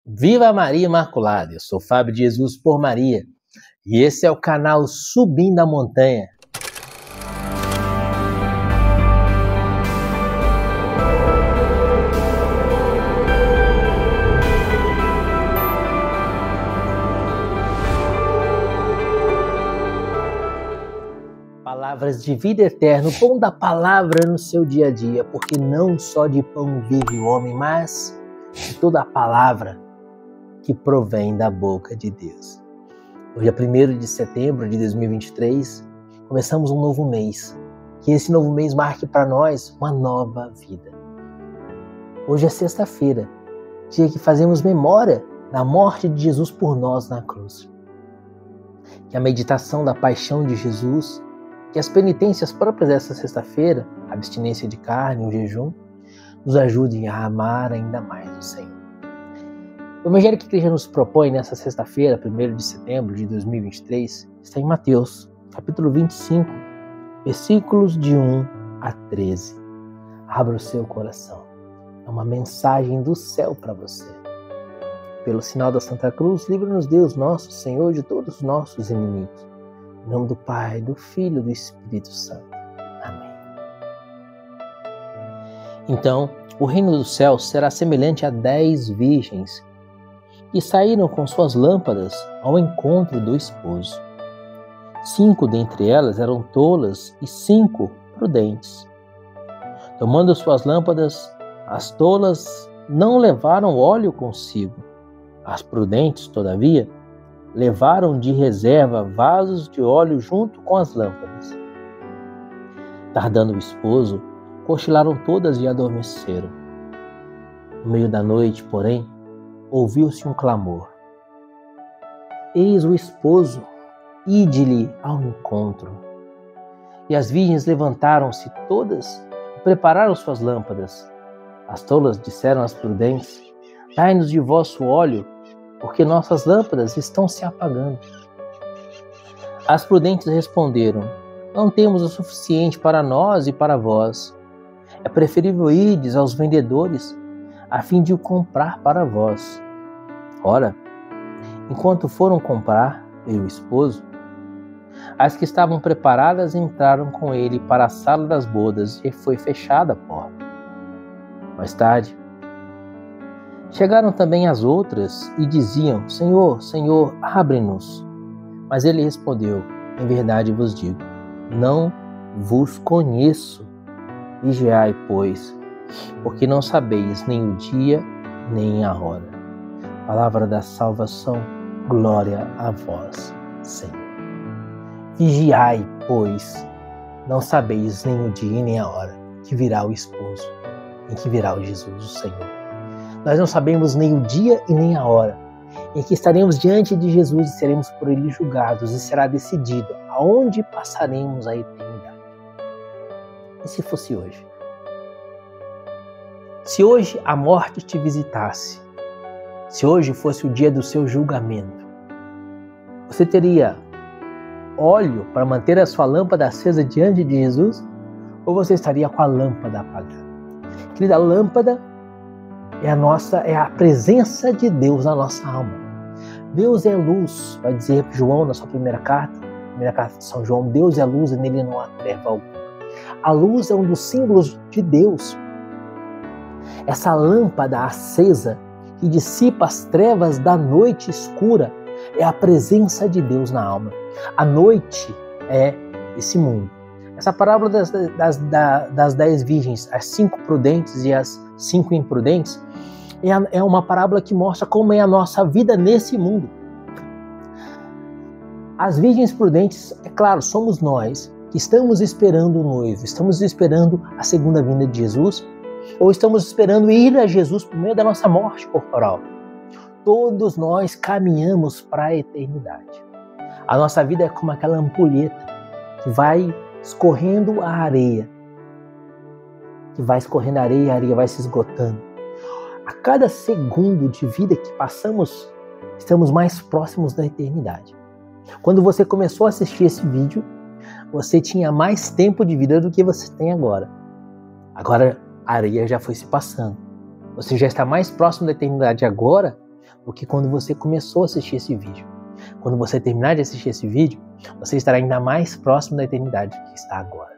Viva Maria Imaculada! Eu sou Fábio de Jesus por Maria e esse é o canal Subindo a Montanha. Palavras de vida eterna, o pão da palavra no seu dia a dia, porque não só de pão vive o homem, mas de toda a palavra que provém da boca de Deus. Hoje é 1º de setembro de 2023, começamos um novo mês. Que esse novo mês marque para nós uma nova vida. Hoje é sexta-feira, dia que fazemos memória da morte de Jesus por nós na cruz. Que a meditação da paixão de Jesus, que as penitências próprias dessa sexta-feira, a abstinência de carne, o jejum, nos ajudem a amar ainda mais o Senhor. O Evangelho que a Igreja nos propõe nessa sexta-feira, 1º de setembro de 2023, está em Mateus, capítulo 25, versículos de 1 a 13. Abra o seu coração. É uma mensagem do céu para você. Pelo sinal da Santa Cruz, livra-nos Deus, nosso Senhor, de todos os nossos inimigos. Em nome do Pai, do Filho e do Espírito Santo. Amém. Então, o reino dos céus será semelhante a 10 virgens que saíram com suas lâmpadas ao encontro do esposo. 5 dentre elas eram tolas e 5 prudentes. Tomando suas lâmpadas, as tolas não levaram óleo consigo. As prudentes, todavia, levaram de reserva vasos de óleo junto com as lâmpadas. Tardando o esposo, cochilaram todas e adormeceram. No meio da noite, porém, ouviu-se um clamor. Eis o esposo, ide-lhe ao encontro. E as virgens levantaram-se todas e prepararam suas lâmpadas. As tolas disseram às prudentes: dai-nos de vosso óleo, porque nossas lâmpadas estão se apagando. As prudentes responderam: não temos o suficiente para nós e para vós. É preferível irdes aos vendedores, a fim de o comprar para vós. Ora, enquanto foram comprar, veio o esposo. As que estavam preparadas entraram com ele para a sala das bodas e foi fechada a porta. Mais tarde, chegaram também as outras e diziam: Senhor, Senhor, abre-nos. Mas ele respondeu: em verdade vos digo, não vos conheço. Vigiai, pois, porque não sabeis nem o dia, nem a hora. Palavra da salvação, glória a vós, Senhor. Vigiai, pois, não sabeis nem o dia, nem a hora, que virá o esposo, em que virá o Jesus, o Senhor. Nós não sabemos nem o dia e nem a hora em que estaremos diante de Jesus e seremos por ele julgados e será decidido aonde passaremos a eternidade. E se fosse hoje? Se hoje a morte te visitasse, se hoje fosse o dia do seu julgamento, você teria óleo para manter a sua lâmpada acesa diante de Jesus? Ou você estaria com a lâmpada apagada? Querida, a lâmpada é a presença de Deus na nossa alma. Deus é luz, vai dizer João na sua primeira carta de São João, Deus é luz e nele não há treva alguma. A luz é um dos símbolos de Deus. Essa lâmpada acesa que dissipa as trevas da noite escura é a presença de Deus na alma. A noite é esse mundo. Essa parábola das 10 virgens, as 5 prudentes e as 5 imprudentes, é uma parábola que mostra como é a nossa vida nesse mundo. As virgens prudentes, é claro, somos nós que estamos esperando o noivo, estamos esperando a segunda vinda de Jesus, ou estamos esperando ir a Jesus por meio da nossa morte corporal. Todos nós caminhamos para a eternidade. A nossa vida é como aquela ampulheta que vai escorrendo a areia. E a areia vai se esgotando. A cada segundo de vida que passamos, estamos mais próximos da eternidade. Quando você começou a assistir esse vídeo, você tinha mais tempo de vida do que você tem agora. Agora a areia já foi se passando. Você já está mais próximo da eternidade agora do que quando você começou a assistir esse vídeo. Quando você terminar de assistir esse vídeo, você estará ainda mais próximo da eternidade que está agora.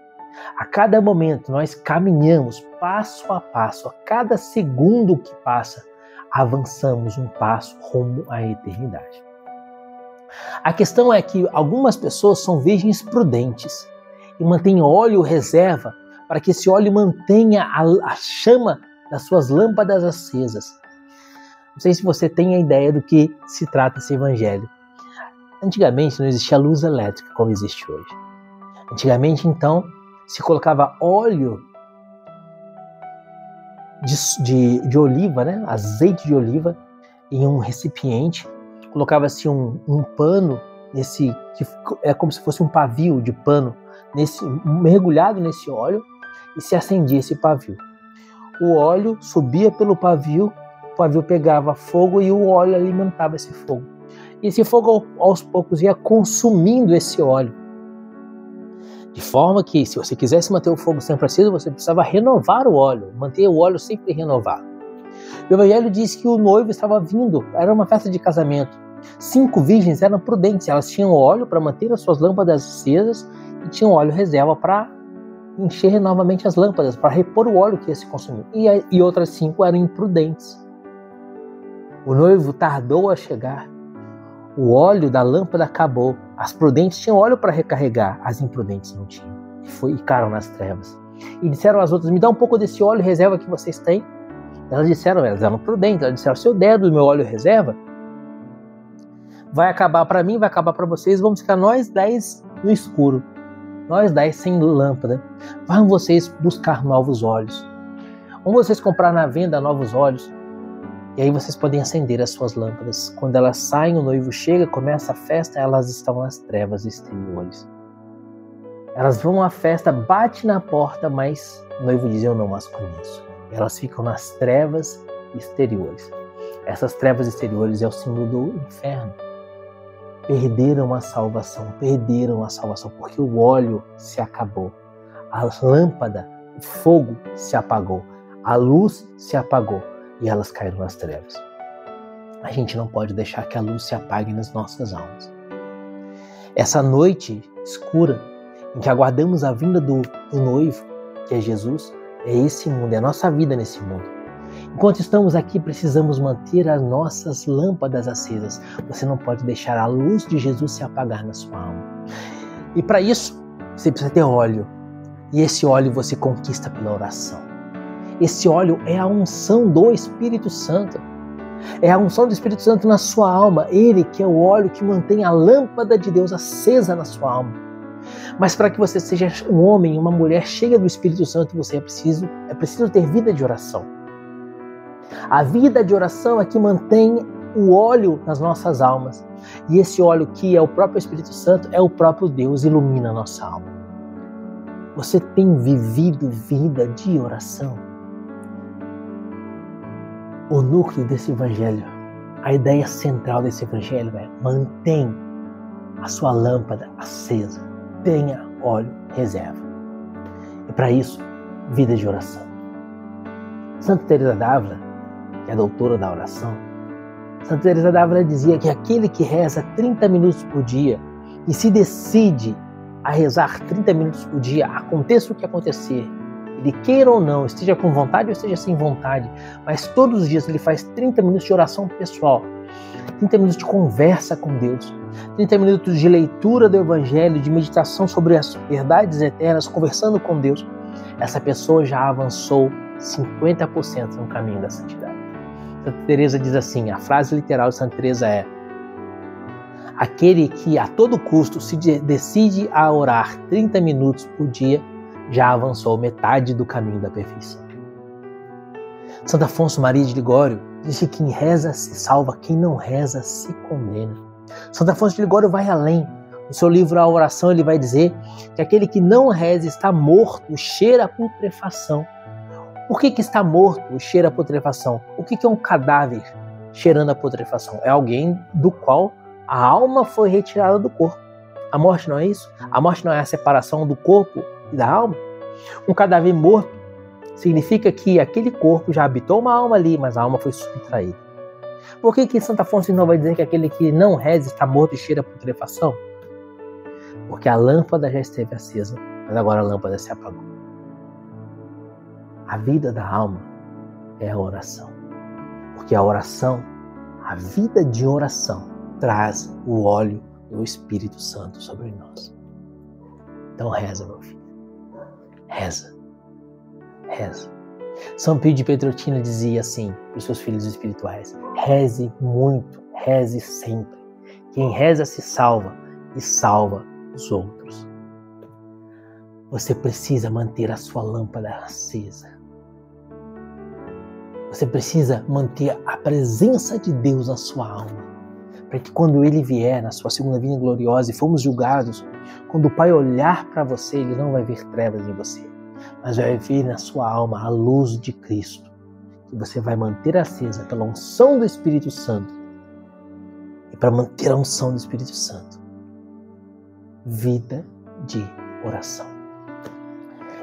A cada momento nós caminhamos passo a passo, a cada segundo que passa, avançamos um passo rumo à eternidade. A questão é que algumas pessoas são virgens prudentes e mantêm óleo reserva para que esse óleo mantenha a chama das suas lâmpadas acesas. Não sei se você tem a ideia do que se trata esse evangelho. Antigamente não existia luz elétrica como existe hoje. Antigamente, então, se colocava óleo de oliva, né? Azeite de oliva, em um recipiente. Colocava-se um pano, que é como se fosse um pavio de pano, mergulhado nesse óleo, e se acendia esse pavio. O óleo subia pelo pavio, o pavio pegava fogo e o óleo alimentava esse fogo. E esse fogo aos poucos ia consumindo esse óleo. De forma que, se você quisesse manter o fogo sempre aceso, você precisava renovar o óleo, manter o óleo sempre renovado. O Evangelho diz que o noivo estava vindo, era uma festa de casamento. 5 virgens eram prudentes, elas tinham óleo para manter as suas lâmpadas acesas e tinham óleo reserva para encher novamente as lâmpadas, para repor o óleo que ia se consumir. E outras 5 eram imprudentes. O noivo tardou a chegar. O óleo da lâmpada acabou. As prudentes tinham óleo para recarregar, as imprudentes não tinham. E ficaram nas trevas. E disseram às outras: me dá um pouco desse óleo reserva que vocês têm. Elas eram prudentes, elas disseram: se eu der do meu óleo reserva, vai acabar para mim, vai acabar para vocês, vamos ficar nós 10 no escuro. Nós 10 sem lâmpada. Vão vocês buscar novos óleos. Vão vocês comprar na venda novos óleos. E aí vocês podem acender as suas lâmpadas. Quando elas saem, o noivo chega, começa a festa, elas estão nas trevas exteriores. Elas vão à festa, bate na porta, mas o noivo diz: eu não as conheço. Elas ficam nas trevas exteriores. Essas trevas exteriores é o símbolo do inferno. Perderam a salvação, porque o óleo se acabou. A lâmpada, o fogo se apagou, a luz se apagou e elas caíram nas trevas. A gente não pode deixar que a luz se apague nas nossas almas. Essa noite escura, em que aguardamos a vinda do noivo, que é Jesus, é esse mundo, é a nossa vida nesse mundo. Enquanto estamos aqui, precisamos manter as nossas lâmpadas acesas. Você não pode deixar a luz de Jesus se apagar na sua alma. E para isso, você precisa ter óleo. E esse óleo você conquista pela oração. Esse óleo é a unção do Espírito Santo. É a unção do Espírito Santo na sua alma. Ele que é o óleo que mantém a lâmpada de Deus acesa na sua alma. Mas para que você seja um homem, uma mulher cheia do Espírito Santo, você é preciso ter vida de oração. A vida de oração é que mantém o óleo nas nossas almas. E esse óleo que é o próprio Espírito Santo, é o próprio Deus, ilumina a nossa alma. Você tem vivido vida de oração? O núcleo desse evangelho, a ideia central desse evangelho é: mantém a sua lâmpada acesa, tenha óleo reserva. E para isso, vida de oração. Santa Teresa d'Ávila, que é a doutora da oração, Santa Teresa d'Ávila dizia que aquele que reza 30 minutos por dia e se decide a rezar 30 minutos por dia, aconteça o que acontecer, ele queira ou não, esteja com vontade ou esteja sem vontade, mas todos os dias ele faz 30 minutos de oração pessoal, 30 minutos de conversa com Deus, 30 minutos de leitura do Evangelho, de meditação sobre as verdades eternas, conversando com Deus, essa pessoa já avançou 50% no caminho da santidade. Santa Teresa diz assim, a frase literal de Santa Teresa é: aquele que a todo custo se decide a orar 30 minutos por dia, já avançou metade do caminho da perfeição. Santo Afonso Maria de Ligório disse que quem reza se salva, quem não reza se condena. Santo Afonso de Ligório vai além. No seu livro A Oração ele vai dizer que aquele que não reza está morto, cheira a putrefação. Por que está morto, cheira a putrefação? O que é um cadáver cheirando a putrefação? É alguém do qual a alma foi retirada do corpo. A morte não é isso? A morte não é a separação do corpo e da alma? Um cadáver morto significa que aquele corpo já habitou uma alma ali, mas a alma foi subtraída. Por que Santa Afonso não vai dizer que aquele que não reza está morto e cheira a putrefação? Porque a lâmpada já esteve acesa, mas agora a lâmpada se apagou. A vida da alma é a oração. Porque a oração, a vida de oração, traz o óleo do Espírito Santo sobre nós. Então reza, meu filho. Reza. Reza. São Pio de Pietrelcina dizia assim para os seus filhos espirituais: reze muito, reze sempre. Quem reza se salva e salva os outros. Você precisa manter a sua lâmpada acesa. Você precisa manter a presença de Deus na sua alma, para que quando Ele vier na sua segunda vinda gloriosa e formos julgados, quando o Pai olhar para você, Ele não vai ver trevas em você, mas vai ver na sua alma a luz de Cristo, que você vai manter acesa pela unção do Espírito Santo. E para manter a unção do Espírito Santo, vida de oração.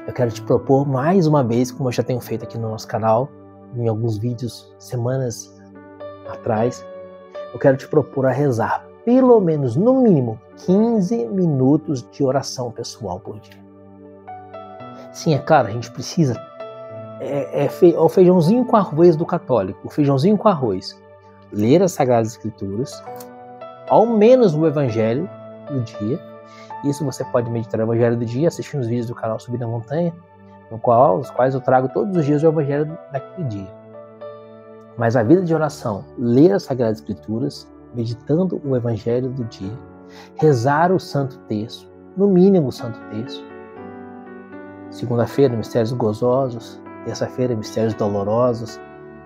Eu quero te propor mais uma vez, como eu já tenho feito aqui no nosso canal, em alguns vídeos, semanas atrás, eu quero te propor a rezar pelo menos, no mínimo, 15 minutos de oração pessoal por dia. Sim, é claro, a gente precisa, o feijãozinho com arroz do católico, o feijãozinho com arroz, ler as Sagradas Escrituras, ao menos o Evangelho do dia. Isso você pode meditar o Evangelho do dia, assistindo os vídeos do canal Subir na Montanha, os quais eu trago todos os dias o Evangelho daquele dia. Mas a vida de oração, ler as Sagradas Escrituras, meditando o Evangelho do dia, rezar o Santo Terço, no mínimo o Santo Terço. Segunda-feira, mistérios gozosos. Terça-feira, mistérios dolorosos.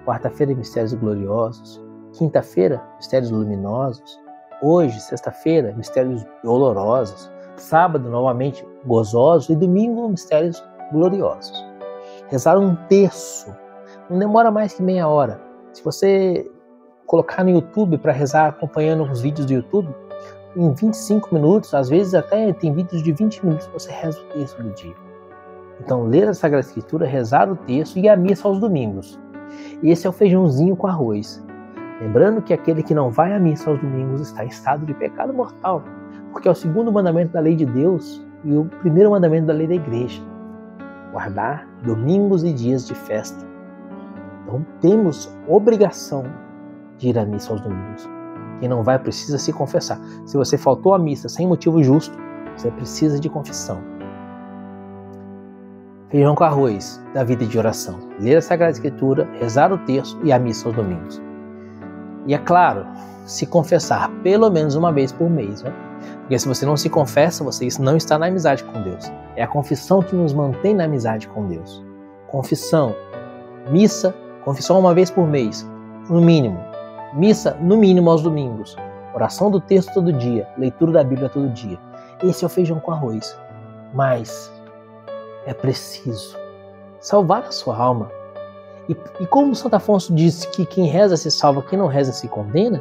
Quarta-feira, mistérios gloriosos. Quinta-feira, mistérios luminosos. Hoje, sexta-feira, mistérios dolorosos. Sábado, novamente, gozosos. E domingo, mistérios gloriosos. Rezar um terço não demora mais que meia hora. Se você colocar no YouTube para rezar acompanhando os vídeos do YouTube, em 25 minutos, às vezes até tem vídeos de 20 minutos, você reza o terço do dia. Então, ler a Sagrada Escritura, rezar o terço e a missa aos domingos. E esse é o feijãozinho com arroz. Lembrando que aquele que não vai à missa aos domingos está em estado de pecado mortal, porque é o segundo mandamento da lei de Deus e o primeiro mandamento da lei da igreja: guardar domingos e dias de festa. Então temos obrigação de ir à missa aos domingos. Quem não vai precisa se confessar. Se você faltou à missa sem motivo justo, você precisa de confissão. Feijão com arroz da vida de oração. Ler a Sagrada Escritura, rezar o terço e a missa aos domingos. E é claro, se confessar pelo menos uma vez por mês, né? Porque se você não se confessa, você não está na amizade com Deus. É a confissão que nos mantém na amizade com Deus. Confissão, missa, confissão uma vez por mês, no mínimo. Missa, no mínimo, aos domingos. Oração do terço todo dia, leitura da Bíblia todo dia. Esse é o feijão com arroz. Mas é preciso salvar a sua alma. E como Santo Afonso disse que quem reza se salva, quem não reza se condena,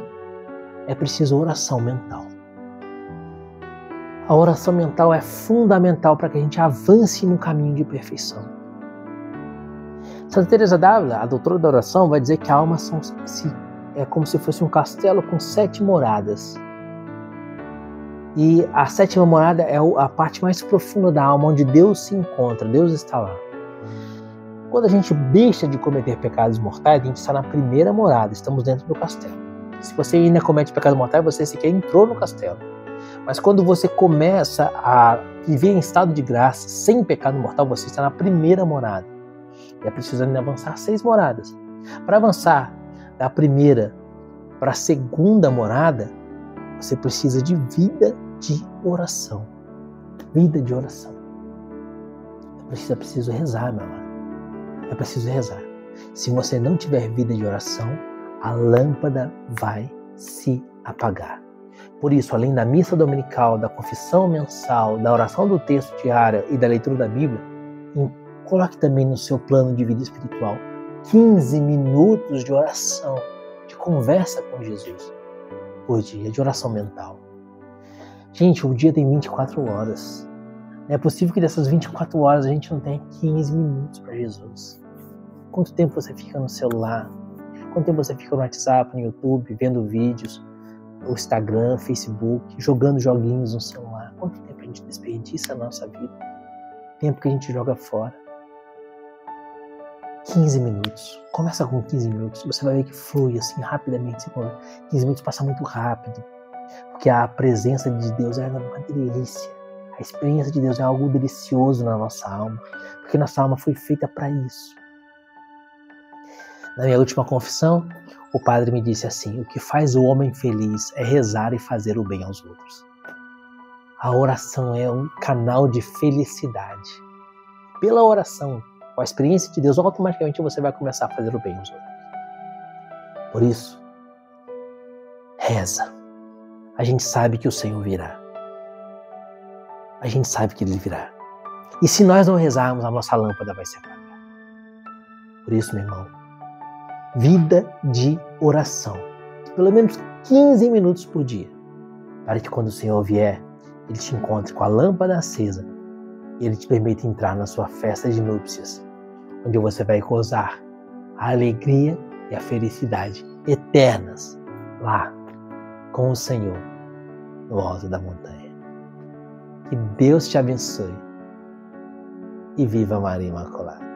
é preciso oração mental. A oração mental é fundamental para que a gente avance no caminho de perfeição. Santa Teresa d'Ávila, a doutora da oração, vai dizer que a alma é como se fosse um castelo com 7 moradas. E a 7ª morada é a parte mais profunda da alma, onde Deus se encontra, Deus está lá. Quando a gente deixa de cometer pecados mortais, a gente está na 1ª morada, estamos dentro do castelo. Se você ainda comete pecados mortais, você sequer entrou no castelo. Mas quando você começa a viver em estado de graça, sem pecado mortal, você está na 1ª morada. E é preciso ainda avançar 6 moradas. Para avançar da 1ª para a 2ª morada, você precisa de vida de oração. Vida de oração. É preciso rezar, meu amado. É preciso rezar. Se você não tiver vida de oração, a lâmpada vai se apagar. Por isso, além da missa dominical, da confissão mensal, da oração do texto diário e da leitura da Bíblia, coloque também no seu plano de vida espiritual 15 minutos de oração, de conversa com Jesus por dia, de oração mental. Gente, o dia tem 24 horas. Não é possível que dessas 24 horas a gente não tenha 15 minutos para Jesus. Quanto tempo você fica no celular? Quanto tempo você fica no WhatsApp, no YouTube, vendo vídeos, no Instagram, Facebook, jogando joguinhos no celular? Quanto tempo a gente desperdiça na nossa vida? Tempo que a gente joga fora. 15 minutos. Começa com 15 minutos. Você vai ver que flui assim rapidamente. 15 minutos passa muito rápido. Porque a presença de Deus é uma delícia. A experiência de Deus é algo delicioso na nossa alma. Porque nossa alma foi feita para isso. Na minha última confissão, o padre me disse assim: o que faz o homem feliz é rezar e fazer o bem aos outros. A oração é um canal de felicidade. Pela oração, com a experiência de Deus, automaticamente você vai começar a fazer o bem aos outros. Por isso, reza. A gente sabe que o Senhor virá. A gente sabe que Ele virá. E se nós não rezarmos, a nossa lâmpada vai se apagar. Por isso, meu irmão, vida de oração. Pelo menos 15 minutos por dia. Para que quando o Senhor vier, Ele te encontre com a lâmpada acesa e Ele te permita entrar na sua festa de núpcias, onde você vai gozar a alegria e a felicidade eternas lá com o Senhor no alto da montanha. Que Deus te abençoe e viva Maria Imaculada.